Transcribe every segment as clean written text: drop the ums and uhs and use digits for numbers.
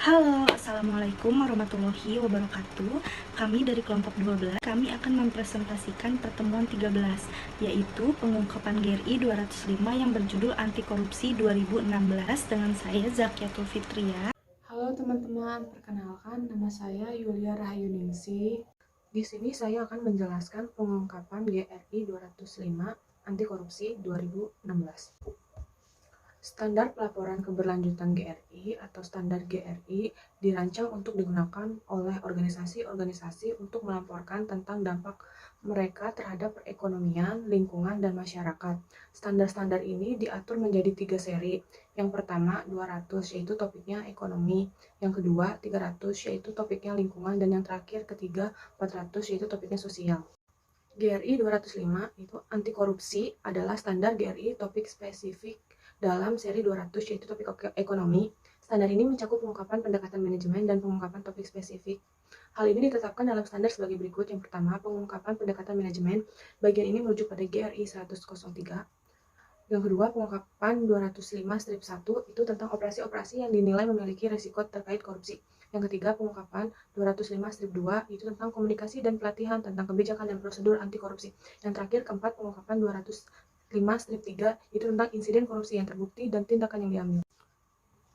Halo, Assalamualaikum warahmatullahi wabarakatuh. Kami dari kelompok 12, kami akan mempresentasikan pertemuan 13, yaitu pengungkapan GRI 205 yang berjudul Anti Korupsi 2016 dengan saya Zakiatul Fitria. Halo teman-teman, perkenalkan nama saya Yulia Rahayuningsi. Di sini saya akan menjelaskan pengungkapan GRI 205 Anti Korupsi 2016. Standar pelaporan keberlanjutan GRI atau standar GRI dirancang untuk digunakan oleh organisasi-organisasi untuk melaporkan tentang dampak mereka terhadap perekonomian, lingkungan, dan masyarakat. Standar-standar ini diatur menjadi 3 seri. Yang pertama 200 yaitu topiknya ekonomi, yang kedua 300 yaitu topiknya lingkungan, dan yang terakhir ketiga 400 yaitu topiknya sosial. GRI 205 itu anti korupsi adalah standar GRI topik spesifik dalam seri 200 yaitu topik ekonomi. Standar ini mencakup pengungkapan pendekatan manajemen dan pengungkapan topik spesifik. Hal ini ditetapkan dalam standar sebagai berikut. Yang pertama, pengungkapan pendekatan manajemen. Bagian ini merujuk pada GRI 103. Yang kedua, pengungkapan 205-1 itu tentang operasi-operasi yang dinilai memiliki risiko terkait korupsi. Yang ketiga, pengungkapan 205-2 itu tentang komunikasi dan pelatihan tentang kebijakan dan prosedur anti korupsi. Yang terakhir, keempat, pengungkapan 205-3 itu tentang insiden korupsi yang terbukti dan tindakan yang diambil.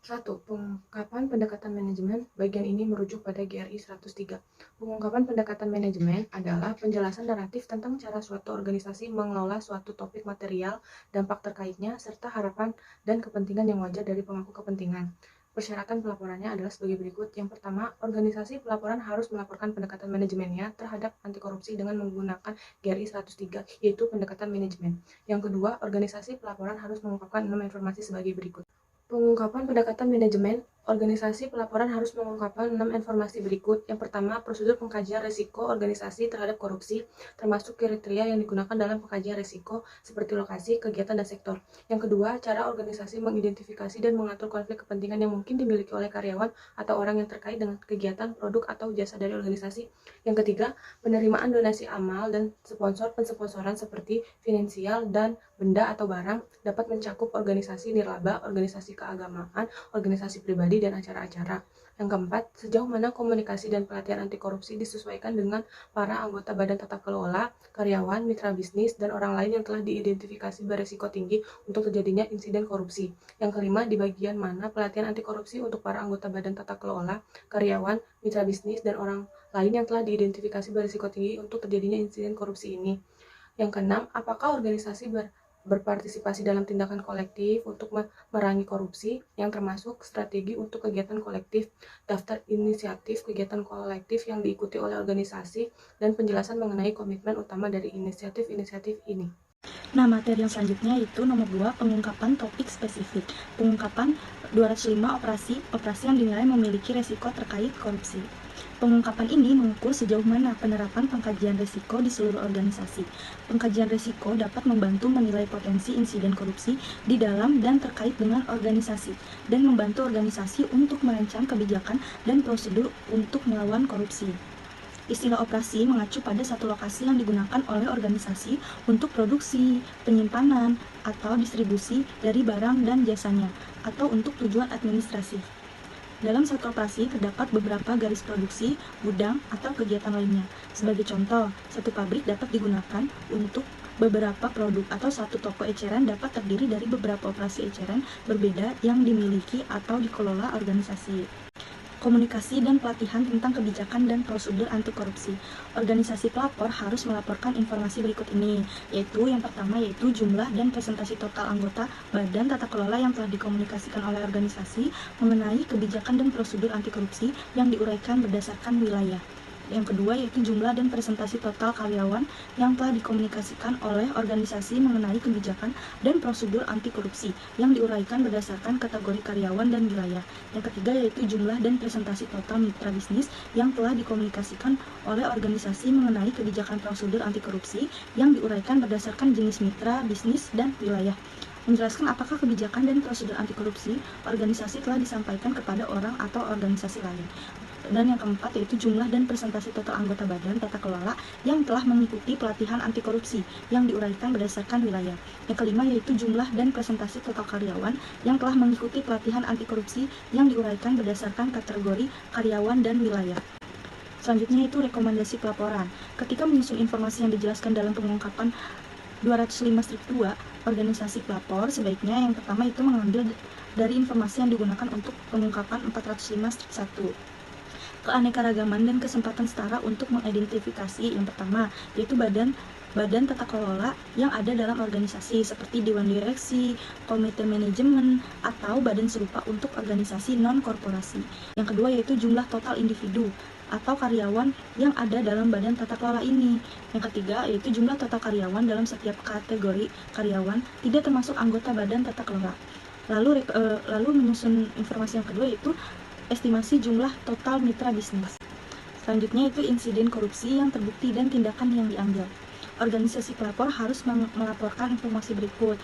1. Pengungkapan pendekatan manajemen. Bagian ini merujuk pada GRI 103. Pengungkapan pendekatan manajemen adalah penjelasan naratif tentang cara suatu organisasi mengelola suatu topik material, dampak terkaitnya, serta harapan dan kepentingan yang wajar dari pemangku kepentingan. Persyaratan pelaporannya adalah sebagai berikut. Yang pertama, organisasi pelaporan harus melaporkan pendekatan manajemennya terhadap anti korupsi dengan menggunakan GRI 103, yaitu pendekatan manajemen. Yang kedua, organisasi pelaporan harus mengungkapkan 6 informasi sebagai berikut. Pengungkapan pendekatan manajemen. Organisasi pelaporan harus mengungkapkan 6 informasi berikut. Yang pertama, prosedur pengkajian risiko organisasi terhadap korupsi, termasuk kriteria yang digunakan dalam pengkajian risiko, seperti lokasi, kegiatan, dan sektor. Yang kedua, cara organisasi mengidentifikasi dan mengatur konflik kepentingan yang mungkin dimiliki oleh karyawan atau orang yang terkait dengan kegiatan, produk, atau jasa dari organisasi. Yang ketiga, penerimaan donasi amal dan pensponsoran seperti finansial dan benda atau barang dapat mencakup organisasi nirlaba, organisasi keagamaan, organisasi pribadi, dan acara-acara. Yang keempat, sejauh mana komunikasi dan pelatihan anti korupsi disesuaikan dengan para anggota badan tata kelola, karyawan, mitra bisnis, dan orang lain yang telah diidentifikasi beresiko tinggi untuk terjadinya insiden korupsi. Yang kelima, di bagian mana pelatihan anti korupsi untuk para anggota badan tata kelola, karyawan, mitra bisnis, dan orang lain yang telah diidentifikasi beresiko tinggi untuk terjadinya insiden korupsi ini. Yang keenam, apakah organisasi berpartisipasi dalam tindakan kolektif untuk memerangi korupsi, yang termasuk strategi untuk kegiatan kolektif, daftar inisiatif kegiatan kolektif yang diikuti oleh organisasi, dan penjelasan mengenai komitmen utama dari inisiatif-inisiatif ini. Nah, materi yang selanjutnya yaitu nomor 2, pengungkapan topik spesifik. Pengungkapan 205 operasi yang dinilai memiliki risiko terkait korupsi. Pengungkapan ini mengukur sejauh mana penerapan pengkajian risiko di seluruh organisasi. Pengkajian risiko dapat membantu menilai potensi insiden korupsi di dalam dan terkait dengan organisasi, dan membantu organisasi untuk merancang kebijakan dan prosedur untuk melawan korupsi. Istilah operasi mengacu pada satu lokasi yang digunakan oleh organisasi untuk produksi, penyimpanan, atau distribusi dari barang dan jasanya, atau untuk tujuan administrasi. Dalam satu operasi terdapat beberapa garis produksi, gudang, atau kegiatan lainnya. Sebagai contoh, satu pabrik dapat digunakan untuk beberapa produk, atau satu toko eceran dapat terdiri dari beberapa operasi eceran berbeda yang dimiliki atau dikelola organisasi. Komunikasi dan pelatihan tentang kebijakan dan prosedur anti korupsi. Organisasi pelapor harus melaporkan informasi berikut ini, yaitu yang pertama yaitu jumlah dan presentasi total anggota badan tata kelola yang telah dikomunikasikan oleh organisasi mengenai kebijakan dan prosedur anti korupsi yang diuraikan berdasarkan wilayah. Yang kedua yaitu jumlah dan presentasi total karyawan yang telah dikomunikasikan oleh organisasi mengenai kebijakan dan prosedur anti korupsi yang diuraikan berdasarkan kategori karyawan dan wilayah. Yang ketiga yaitu jumlah dan presentasi total mitra bisnis yang telah dikomunikasikan oleh organisasi mengenai kebijakan prosedur anti korupsi yang diuraikan berdasarkan jenis mitra bisnis dan wilayah. Menjelaskan apakah kebijakan dan prosedur anti korupsi organisasi telah disampaikan kepada orang atau organisasi lain. Dan yang keempat yaitu jumlah dan presentasi total anggota badan tata kelola yang telah mengikuti pelatihan anti korupsi yang diuraikan berdasarkan wilayah. Yang kelima yaitu jumlah dan presentasi total karyawan yang telah mengikuti pelatihan anti korupsi yang diuraikan berdasarkan kategori karyawan dan wilayah. Selanjutnya itu rekomendasi pelaporan. Ketika menyusun informasi yang dijelaskan dalam pengungkapan 205-2, organisasi pelapor sebaiknya yang pertama itu mengambil dari informasi yang digunakan untuk pengungkapan 405-1. Keanekaragaman dan kesempatan setara untuk mengidentifikasi yang pertama yaitu badan tata kelola yang ada dalam organisasi seperti dewan direksi, komite manajemen, atau badan serupa untuk organisasi non-korporasi. Yang kedua yaitu jumlah total individu atau karyawan yang ada dalam badan tata kelola ini. Yang ketiga yaitu jumlah total karyawan dalam setiap kategori karyawan tidak termasuk anggota badan tata kelola. Lalu menyusun informasi yang kedua yaitu estimasi jumlah total mitra bisnis. Selanjutnya itu insiden korupsi yang terbukti dan tindakan yang diambil. Organisasi pelapor harus melaporkan informasi berikut.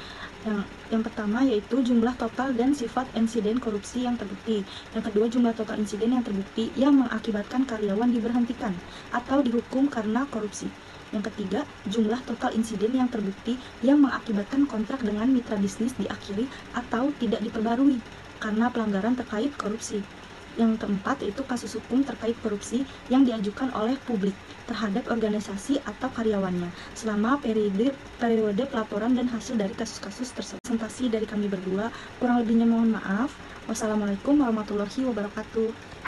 Yang pertama yaitu jumlah total dan sifat insiden korupsi yang terbukti. Yang kedua jumlah total insiden yang terbukti yang mengakibatkan karyawan diberhentikan atau dihukum karena korupsi. Yang ketiga, jumlah total insiden yang terbukti yang mengakibatkan kontrak dengan mitra bisnis diakhiri atau tidak diperbarui karena pelanggaran terkait korupsi. Yang keempat yaitu kasus hukum terkait korupsi yang diajukan oleh publik terhadap organisasi atau karyawannya selama periode pelaporan dan hasil dari kasus-kasus tersebut. Presentasi dari kami berdua, kurang lebihnya mohon maaf. Wassalamualaikum warahmatullahi wabarakatuh.